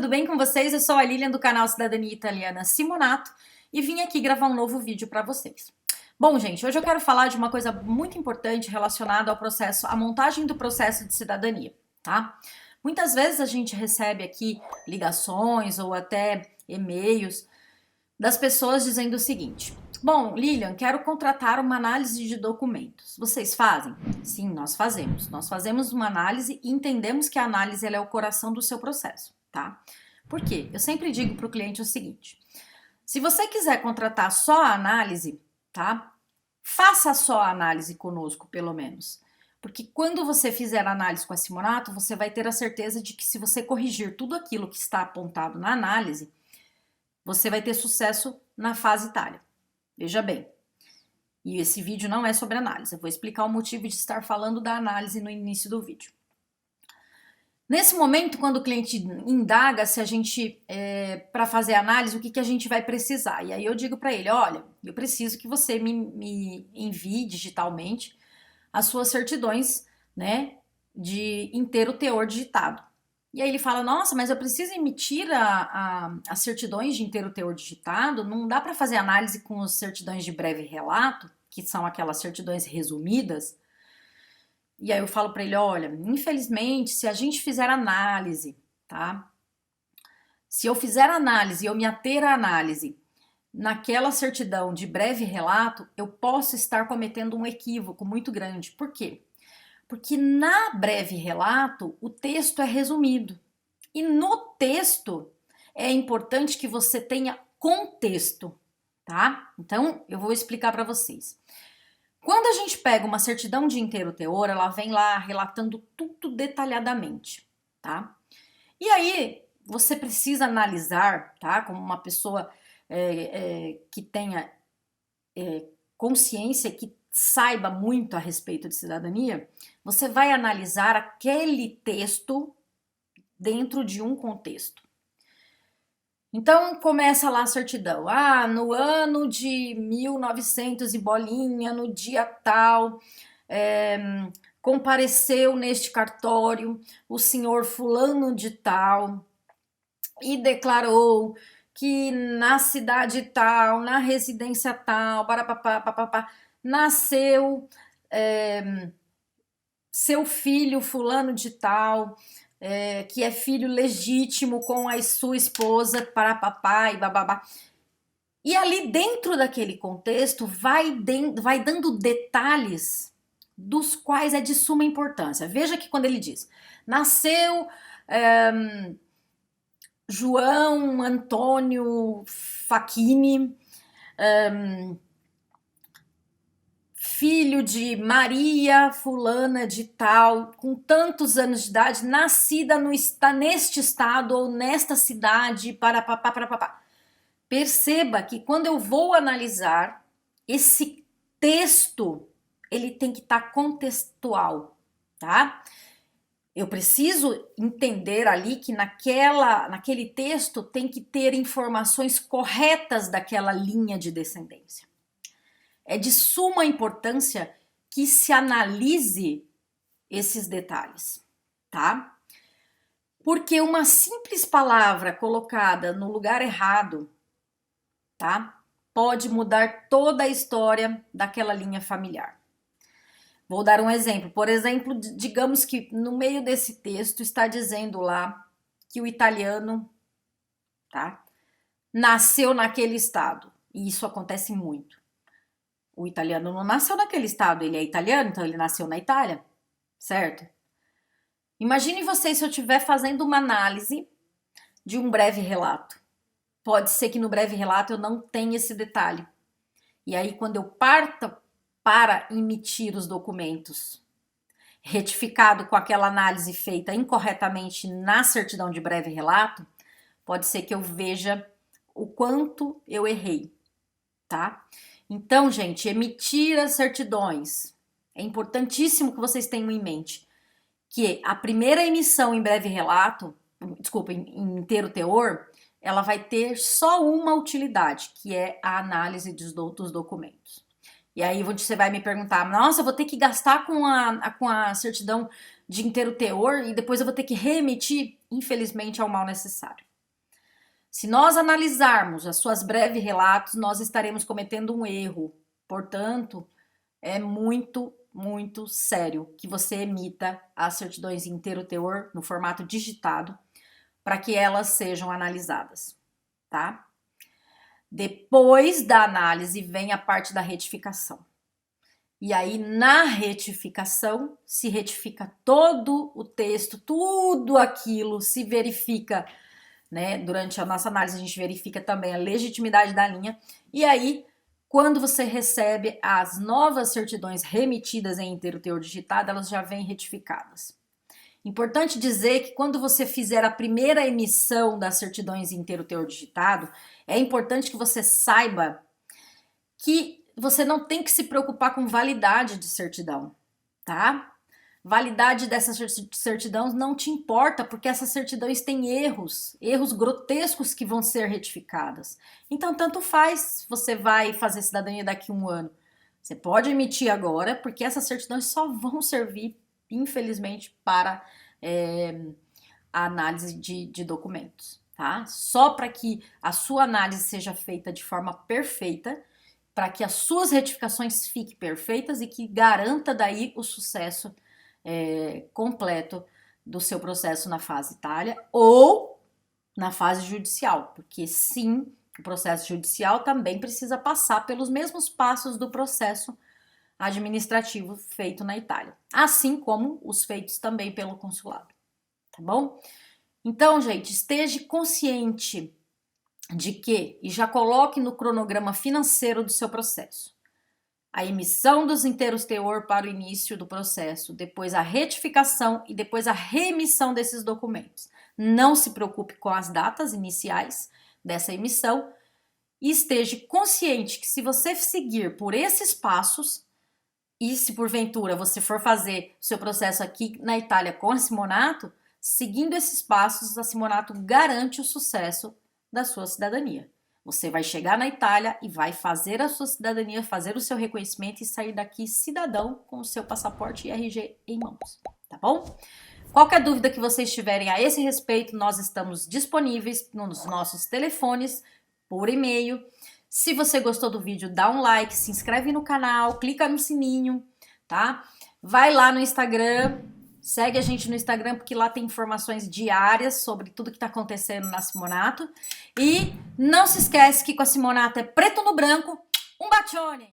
tudo bem com vocês? Eu sou a Lilian do canal Cidadania Italiana Simonato e vim aqui gravar um novo vídeo para vocês. Bom, gente, hoje eu quero falar de uma coisa muito importante relacionada ao processo, à montagem do processo de cidadania, tá? Muitas vezes a gente recebe aqui ligações ou até e-mails das pessoas dizendo o seguinte: bom, Lilian, quero contratar uma análise de documentos. Vocês fazem? Sim, nós fazemos. Nós fazemos uma análise e entendemos que a análise ela é o coração do seu processo, tá? Por quê? Eu sempre digo para o cliente o seguinte: se você quiser contratar só a análise, tá? Faça só a análise conosco, pelo menos. Porque quando você fizer a análise com a Simonato, você vai ter a certeza de que se você corrigir tudo aquilo que está apontado na análise, você vai ter sucesso na fase Itália. Veja bem, e esse vídeo não é sobre análise, eu vou explicar o motivo de estar falando da análise no início do vídeo. Nesse momento, quando o cliente indaga se a gente, para fazer a análise, o que a gente vai precisar? E aí eu digo para ele, olha, eu preciso que você me envie digitalmente as suas certidões, né, de inteiro teor digitado. E aí ele fala, nossa, mas eu preciso emitir as certidões de inteiro teor digitado, não dá para fazer análise com as certidões de breve relato, que são aquelas certidões resumidas? E aí eu falo para ele, olha, infelizmente, se a gente fizer análise, tá? Se eu fizer análise e eu me ater à análise naquela certidão de breve relato, eu posso estar cometendo um equívoco muito grande. Por quê? Porque na breve relato, o texto é resumido. E no texto, é importante que você tenha contexto, tá? Então, eu vou explicar para vocês. Quando a gente pega uma certidão de inteiro teor, ela vem lá relatando tudo detalhadamente, tá? E aí, você precisa analisar, tá? Como uma pessoa que tenha consciência, que saiba muito a respeito de cidadania, você vai analisar aquele texto dentro de um contexto. Então começa lá a certidão. Ah, no ano de 1900 e bolinha, no dia tal, compareceu neste cartório o senhor fulano de tal e declarou que na cidade tal, na residência tal, nasceu seu filho fulano de tal, que é filho legítimo com a sua esposa, para papai, bababá. E ali dentro daquele contexto vai dando detalhes dos quais é de suma importância. Veja que quando ele diz, nasceu João Antônio Facchini, filho de Maria fulana de tal, com tantos anos de idade, nascida neste estado ou nesta cidade, para papá. Perceba que quando eu vou analisar esse texto, ele tem que estar contextual, tá? Eu preciso entender ali que naquele texto tem que ter informações corretas daquela linha de descendência. É de suma importância que se analise esses detalhes, tá? Porque uma simples palavra colocada no lugar errado, tá? Pode mudar toda a história daquela linha familiar. Vou dar um exemplo. Por exemplo, digamos que no meio desse texto está dizendo lá que o italiano, tá? Nasceu naquele estado. E isso acontece muito. O italiano não nasceu naquele estado, ele é italiano, então ele nasceu na Itália, certo? Imagine você se eu estiver fazendo uma análise de um breve relato. Pode ser que no breve relato eu não tenha esse detalhe. E aí, quando eu parto para emitir os documentos, retificado com aquela análise feita incorretamente na certidão de breve relato, pode ser que eu veja o quanto eu errei, tá? Então, gente, emitir as certidões. É importantíssimo que vocês tenham em mente que a primeira emissão em breve relato, desculpa, em inteiro teor, ela vai ter só uma utilidade, que é a análise dos documentos. E aí você vai me perguntar, nossa, eu vou ter que gastar com a certidão de inteiro teor e depois eu vou ter que reemitir? Infelizmente é o mal necessário, Se nós analisarmos as suas breves relatos, nós estaremos cometendo um erro. Portanto, é muito, muito sério que você emita as certidões em inteiro teor no formato digitado para que elas sejam analisadas, tá? Depois da análise vem a parte da retificação. E aí, na retificação, se retifica todo o texto, tudo aquilo se verifica, né? Durante a nossa análise, a gente verifica também a legitimidade da linha. E aí, quando você recebe as novas certidões remetidas em inteiro teor digitado, elas já vêm retificadas. Importante dizer que quando você fizer a primeira emissão das certidões em inteiro teor digitado, é importante que você saiba que você não tem que se preocupar com validade de certidão, tá? Validade dessas certidões não te importa, porque essas certidões têm erros grotescos que vão ser retificados. Então, tanto faz, você vai fazer cidadania daqui a um ano. Você pode emitir agora, porque essas certidões só vão servir, infelizmente, para a análise de documentos, tá? Só para que a sua análise seja feita de forma perfeita, para que as suas retificações fiquem perfeitas e que garanta daí o sucesso completo do seu processo na fase Itália ou na fase judicial, porque sim, o processo judicial também precisa passar pelos mesmos passos do processo administrativo feito na Itália, assim como os feitos também pelo consulado, tá bom? Então, gente, esteja consciente de que, e já coloque no cronograma financeiro do seu processo, a emissão dos inteiros teor para o início do processo, depois a retificação e depois a reemissão desses documentos. Não se preocupe com as datas iniciais dessa emissão e esteja consciente que se você seguir por esses passos, e se porventura você for fazer o seu processo aqui na Itália com a Simonato, seguindo esses passos, a Simonato garante o sucesso da sua cidadania. Você vai chegar na Itália e vai fazer a sua cidadania, fazer o seu reconhecimento e sair daqui cidadão com o seu passaporte e RG em mãos, tá bom? Qualquer dúvida que vocês tiverem a esse respeito, nós estamos disponíveis nos nossos telefones, por e-mail. Se você gostou do vídeo, dá um like, se inscreve no canal, clica no sininho, tá? Vai lá no Instagram, segue a gente no Instagram, porque lá tem informações diárias sobre tudo que está acontecendo na Simonato. E não se esquece que com a Simonato é preto no branco, um bacione!